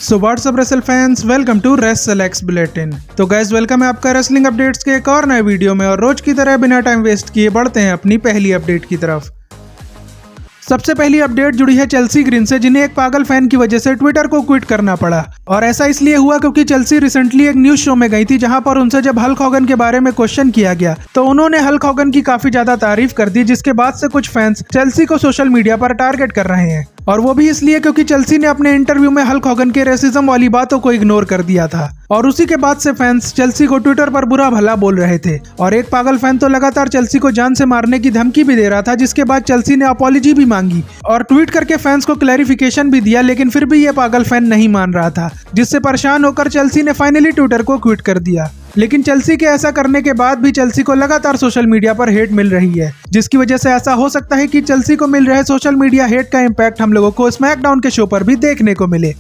So what's up wrestle fans, welcome to WrestleX bulletin. तो guys, welcome है आपका wrestling updates के एक और नए वीडियो में। और रोज की तरह बिना टाइम वेस्ट किए बढ़ते हैं अपनी पहली अपडेट की तरफ। सबसे पहली अपडेट जुड़ी है चेल्सी ग्रीन से, जिन्हें एक पागल फैन की वजह से ट्विटर को क्विट करना पड़ा। और ऐसा इसलिए हुआ क्योंकि चेल्सी रिसेंटली एक न्यूज शो में गई थी, जहां पर उनसे जब हल्क हॉगन के बारे में क्वेश्चन किया गया तो उन्होंने हल्क हॉगन की काफी ज्यादा तारीफ कर दी, जिसके बाद से कुछ फैंस चेल्सी को सोशल मीडिया पर टारगेट कर रहे हैं। और वो भी इसलिए क्योंकि चेल्सी ने अपने इंटरव्यू में हल्क हॉगन के रेसिज्म वाली बातों को इग्नोर कर दिया था। और उसी के बाद से फैंस चेल्सी को ट्विटर पर बुरा भला बोल रहे थे। और एक पागल फैन तो लगातार चेल्सी को जान से मारने की धमकी भी दे रहा था, जिसके बाद चेल्सी ने अपॉलॉजी भी मांगी और ट्वीट करके फैंस को क्लैरिफिकेशन भी दिया। लेकिन फिर भी ये पागल फैन नहीं मान रहा था, जिससे परेशान होकर चेल्सी ने फाइनली ट्विटर को क्विट कर दिया। लेकिन चेल्सी के ऐसा करने के बाद भी चेल्सी को लगातार सोशल मीडिया पर हेट मिल रही है, जिसकी वजह से ऐसा हो सकता है कि चेल्सी को मिल रहे सोशल मीडिया हेट का इम्पैक्ट हम लोगों को स्मैकडाउन के शो पर भी देखने को मिले।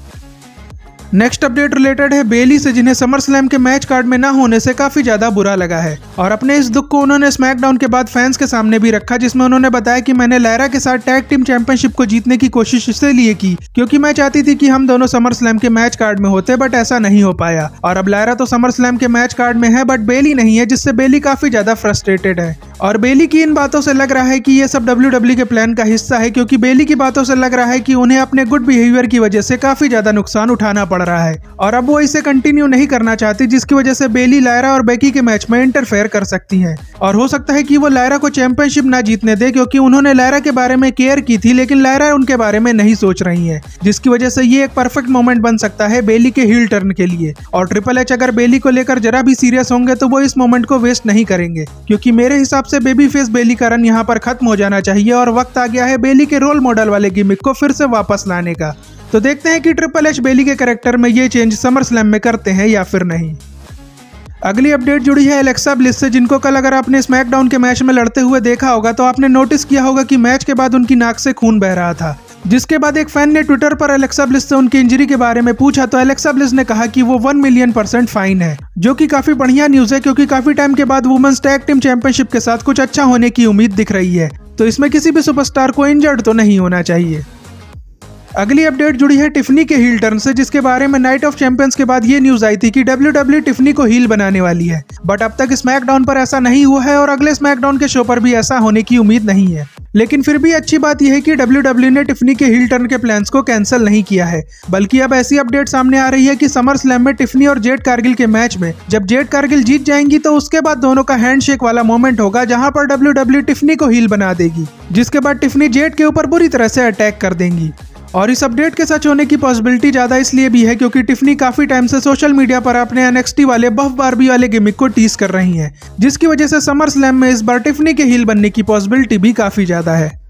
नेक्स्ट अपडेट रिलेटेड है बेली से, जिन्हें समर स्लैम के मैच कार्ड में ना होने से काफी ज्यादा बुरा लगा है। और अपने इस दुख को उन्होंने स्मैकडाउन के बाद फैंस के सामने भी रखा, जिसमें उन्होंने बताया कि मैंने लायरा के साथ टैग टीम चैंपियनशिप को जीतने की कोशिश इसलिए की क्योंकि मैं चाहती थी कि हम दोनों समर स्लैम के मैच कार्ड में होते, बट ऐसा नहीं हो पाया। और अब लायरा तो समर स्लैम के मैच कार्ड में है, बट बेली नहीं है, जिससे बेली काफी ज्यादा फ्रस्ट्रेटेड है। और बेली की इन बातों से लग रहा है कि ये सब WWE के प्लान का हिस्सा है, क्योंकि बेली की बातों से लग रहा है कि उन्हें अपने गुड बिहेवियर की वजह से काफी ज्यादा नुकसान उठाना पड़ रहा है और अब वो इसे कंटिन्यू नहीं करना चाहती, जिसकी वजह से बेली लायरा और बेकी के मैच में इंटरफेयर कर सकती हैं। और हो सकता है कि वो लायरा को चैंपियनशिप ना जीतने दे, क्योंकि उन्होंने लायरा के बारे में केयर की थी, लेकिन लायरा उनके बारे में नहीं सोच रही है, जिसकी वजह से ये एक परफेक्ट मोमेंट बन सकता है बेली के हील टर्न के लिए। और ट्रिपल एच अगर बेली को लेकर जरा भी सीरियस होंगे तो वो इस मोमेंट को वेस्ट नहीं करेंगे, क्योंकि मेरे हिसाब से बेबी फेस बेली का रन यहाँ पर खत्म हो जाना चाहिए और वक्त आ गया है बेली के रोल मॉडल वाले गिमिक को फिर से वापस लाने का। तो देखते हैं कि ट्रिपल एच बेली के कैरेक्टर में ये चेंज समर स्लैम में करते हैं या फिर नहीं। अगली अपडेट जुड़ी है एलेक्सा ब्लिस से, जिनको कल अगर आपने स्मैकडाउन के मैच में लड़ते हुए देखा होगा तो आपने नोटिस किया होगा कि मैच के बाद उनकी नाक से खून बह रहा था। जिसके बाद एक फैन ने ट्विटर पर एलेक्सा ब्लिस से उनकी इंजरी के बारे में पूछा तो एलेक्सा ब्लिस ने कहा कि वो 1,000,000% फाइन है, जो कि काफी बढ़िया न्यूज है, क्योंकि काफी टाइम के बाद वुमेन्स टैग टीम चैंपियनशिप के साथ कुछ अच्छा होने की उम्मीद दिख रही है। तो इसमें किसी भी सुपरस्टार को इंजर्ड तो नहीं होना चाहिए। अगली अपडेट जुड़ी है टिफनी के हील टर्न से, जिसके बारे में नाइट ऑफ चैंपियंस के बाद ये न्यूज आई थी कि WWE टिफनी को हील बनाने वाली है, बट अब तक स्मैकडाउन पर ऐसा नहीं हुआ है और अगले स्मैकडाउन के शो पर भी ऐसा होने की उम्मीद नहीं है। लेकिन फिर भी अच्छी बात यह है कि WWE ने टिफनी के हील टर्न के प्लान्स को कैंसिल नहीं किया है, बल्कि अब ऐसी अपडेट सामने आ रही है कि समर स्लैम में टिफनी और जेड कारगिल के मैच में जब जेड कारगिल जीत जाएंगी तो उसके बाद दोनों का हैंडशेक वाला मोमेंट होगा, जहां पर WWE टिफनी को हील बना देगी, जिसके बाद टिफनी जेड के ऊपर बुरी तरह से अटैक कर देंगी। और इस अपडेट के सच होने की पॉसिबिलिटी ज्यादा इसलिए भी है क्योंकि टिफनी काफी टाइम से सोशल मीडिया पर अपने NXT वाले बफ बारबी वाले गिमिक को टीज कर रही हैं, जिसकी वजह से समर स्लैम में इस बार टिफनी के हील बनने की पॉसिबिलिटी भी काफी ज्यादा है।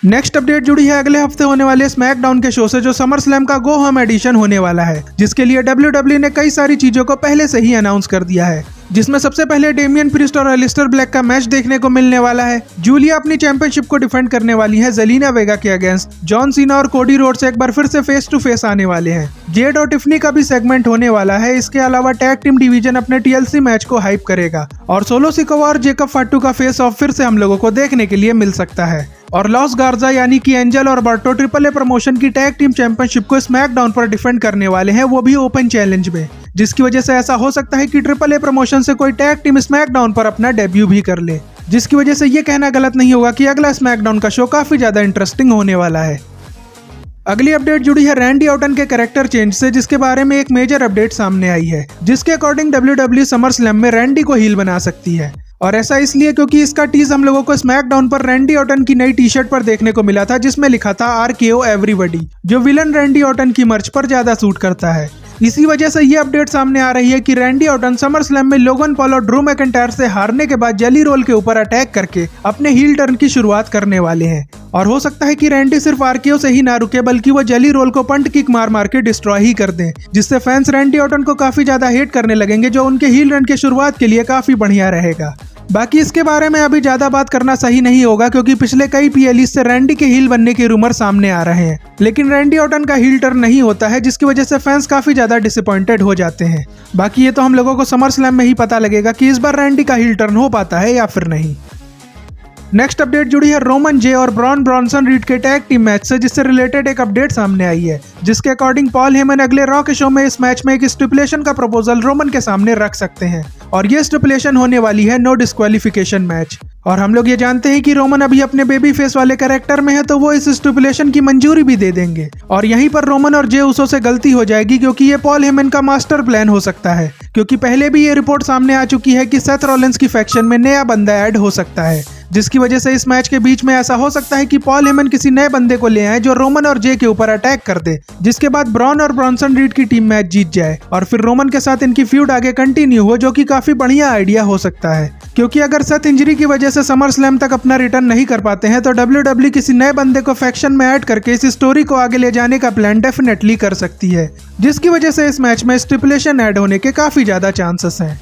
नेक्स्ट अपडेट जुड़ी है अगले हफ्ते होने वाले स्मैकडाउन के शो से, जो समर स्लैम का गो होम एडिशन होने वाला है, जिसके लिए WWE ने कई सारी चीजों को पहले से ही अनाउंस कर दिया है, जिसमें सबसे पहले डेमियन प्रिस्ट और एलिस्टर ब्लैक का मैच देखने को मिलने वाला है। जूलिया अपनी चैंपियनशिप को डिफेंड करने वाली है जेलिना वेगा के अगेंस्ट। जॉन सीना और कोडी रोड्स एक बार फिर से फेस टू फेस आने वाले हैं। जेड और टिफनी का भी सेगमेंट होने वाला है। इसके अलावा टैग टीम डिवीजन अपने TLC मैच को हाइप करेगा और सोलो सिकोवा और जेकब फाटू का फेस ऑफ फिर से हम लोगों को देखने के लिए मिल सकता है। और लॉस गार्जा यानी कि एंजल और बर्टो AAA प्रमोशन की टैग टीम चैंपियनशिप को स्मैकडाउन पर डिफेंड करने वाले हैं, वो भी ओपन चैलेंज में, जिसकी वजह से ऐसा हो सकता है कि AAA प्रमोशन से कोई टैग टीम स्मैकडाउन पर अपना डेब्यू भी कर ले, जिसकी वजह से ये कहना गलत नहीं होगा कि अगला स्मैकडाउन का शो काफी ज्यादा इंटरेस्टिंग होने वाला है। अगली अपडेट जुड़ी है रैंडी ऑर्टन के कैरेक्टर चेंज से, जिसके बारे में एक मेजर अपडेट सामने आई है, जिसके अकॉर्डिंग WWE समर स्लैम में रैंडी को हील बना सकती है। और ऐसा इसलिए क्योंकि इसका टीज हम लोगों को स्मैकडाउन पर रैंडी ऑर्टन की नई टी-शर्ट पर देखने को मिला था, जिसमें लिखा था RKO एवरीबॉडी, जो विलन रैंडी ऑर्टन की मर्च पर ज्यादा सूट करता है। इसी वजह से ये अपडेट सामने आ रही है कि रैंडी ऑर्टन समर स्लैम में लोगन पॉल और ड्रू मैकिंटायर से हारने के बाद जेली रोल के ऊपर अटैक करके अपने हील टर्न की शुरुआत करने वाले हैं। और हो सकता है कि रैंडी सिर्फ RKO से ही ना रुके, बल्कि वो जेली रोल को पंट किक मार मार के डिस्ट्रॉय ही कर दें, जिससे फैंस रैंडी ऑर्टन को काफी ज्यादा हेट करने लगेंगे, जो उनके हील रन की शुरुआत के लिए काफी बढ़िया रहेगा। बाकी इसके बारे में अभी ज्यादा बात करना सही नहीं होगा, क्योंकि पिछले कई PLEs से रैंडी के हील बनने के रूमर सामने आ रहे हैं, लेकिन रैंडी ऑर्टन का हील टर्न नहीं होता है, जिसकी वजह से फैंस काफी ज्यादा डिसअपॉइंटेड हो जाते हैं। बाकी ये तो हम लोगों को समर स्लैम में ही पता लगेगा कि इस बार रैंडी का हील टर्न हो पाता है या फिर नहीं। नेक्स्ट अपडेट जुड़ी है रोमन जे और ब्रॉन ब्रॉनसन रीड के टैग टीम मैच से, जिससे रिलेटेड एक अपडेट सामने आई है, जिसके अकॉर्डिंग पॉल हेमन अगले रॉ के शो में इस मैच में एक स्टिपुलेशन का प्रपोजल रोमन के सामने रख सकते हैं और ये स्टिपुलेशन होने वाली है नो डिस्क्वालिफिकेशन मैच। और हम लोग ये जानते हैं कि रोमन अभी अपने बेबी फेस वाले कैरेक्टर में है, तो वो इस स्टिपुलेशन की मंजूरी भी दे देंगे और यहीं पर रोमन और जे उसो से गलती हो जाएगी, क्योंकि ये पॉल हेमन का मास्टर प्लान हो सकता है, क्योंकि पहले भी ये रिपोर्ट सामने आ चुकी है कि सेथ रॉलिंस की फैक्शन में नया बंदा ऐड हो सकता है, जिसकी वजह से इस मैच के बीच में ऐसा हो सकता है कि पॉल हेमन किसी नए बंदे को ले आए जो रोमन और जे के ऊपर अटैक कर दे, जिसके बाद ब्रॉन और ब्रॉनसन रीड की टीम मैच जीत जाए और फिर रोमन के साथ इनकी फ्यूड आगे कंटिन्यू हो, जो कि काफी बढ़िया आइडिया हो सकता है, क्योंकि अगर सेथ इंजरी की वजह से समर स्लैम तक अपना रिटर्न नहीं कर पाते हैं तो WWE किसी नए बंदे को फैक्शन में ऐड करके इस स्टोरी को आगे ले जाने का प्लान डेफिनेटली कर सकती है, जिसकी वजह से इस मैच में स्टिपुलेशन ऐड होने के काफी ज्यादा चांसेस हैं।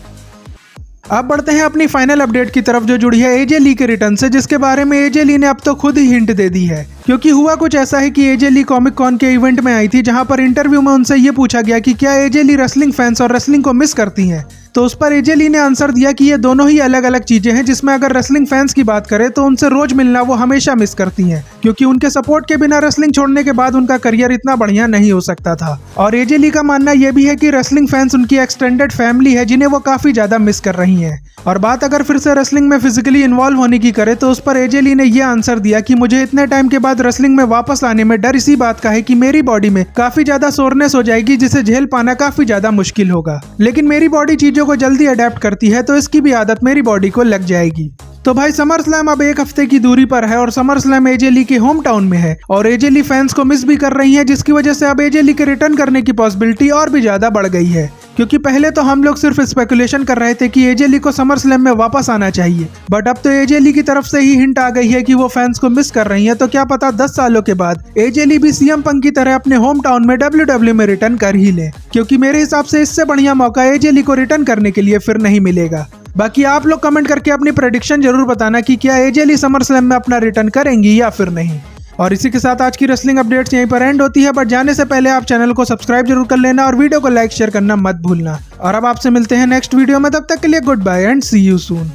अब बढ़ते हैं अपनी फाइनल अपडेट की तरफ, जो जुड़ी है एजे ली के रिटर्न से, जिसके बारे में एजे ली ने अब तो खुद ही हिंट दे दी है, क्योंकि हुआ कुछ ऐसा है कि एजे ली कॉमिक कॉन के इवेंट में आई थी, जहां पर इंटरव्यू में उनसे ये पूछा गया कि क्या एजे ली रेसलिंग फैंस और रेसलिंग को मिस करती हैं, तो उस पर एजे ली ने आंसर दिया कि ये दोनों ही अलग अलग चीजें हैं, जिसमें अगर रेसलिंग फैंस की बात करें तो उनसे रोज मिलना वो हमेशा मिस करती हैं, क्योंकि उनके सपोर्ट के बिना रेसलिंग छोड़ने के बाद उनका करियर इतना बढ़िया नहीं हो सकता था। और एजे ली का मानना यह भी है कि रेसलिंग फैंस उनकी एक्सटेंडेड फैमिली है, जिन्हें वो काफी ज्यादा मिस कर रही हैं। और बात अगर फिर से रेसलिंग में फिजिकली इन्वॉल्व होने की करे तो उस पर एजे ली ने यह आंसर दिया कि मुझे इतने टाइम के बाद रेसलिंग में वापस आने में डर इसी बात का है कि मेरी बॉडी में काफी ज्यादा सोरनेस हो जाएगी, जिसे झेल पाना काफी ज्यादा मुश्किल होगा, लेकिन मेरी बॉडी चीजों को जल्दी अडेप्ट करती है, तो इसकी भी आदत मेरी बॉडी को लग जाएगी। तो भाई समर स्लैम अब एक हफ्ते की दूरी पर है और समर स्लैम एजे ली के होम टाउन में है और एजे ली फैंस को मिस भी कर रही है, जिसकी वजह से अब एजे ली के रिटर्न करने की पॉसिबिलिटी और भी ज्यादा बढ़ गई है, क्योंकि पहले तो हम लोग सिर्फ स्पेकुलेशन कर रहे थे कि एजे ली को समर स्लैम में वापस आना चाहिए, बट अब तो एजे ली की तरफ से ही हिंट आ गई है कि वो फैंस को मिस कर रही है, तो क्या पता 10 सालों के बाद एजे ली भी सीएम पंक की तरह अपने होम टाउन में WWE में रिटर्न कर ही ले, क्योंकि मेरे हिसाब से इससे बढ़िया मौका एजे ली को रिटर्न करने के लिए फिर नहीं मिलेगा। बाकी आप लोग कमेंट करके अपनी प्रेडिक्शन जरूर बताना कि क्या एजे ली समर स्लैम में अपना रिटर्न करेंगी या फिर नहीं। और इसी के साथ आज की रेसलिंग अपडेट्स यहीं पर एंड होती है, बट जाने से पहले आप चैनल को सब्सक्राइब जरूर कर लेना और वीडियो को लाइक शेयर करना मत भूलना। और अब आपसे मिलते हैं नेक्स्ट वीडियो में, तब तक के लिए good bye and see you soon.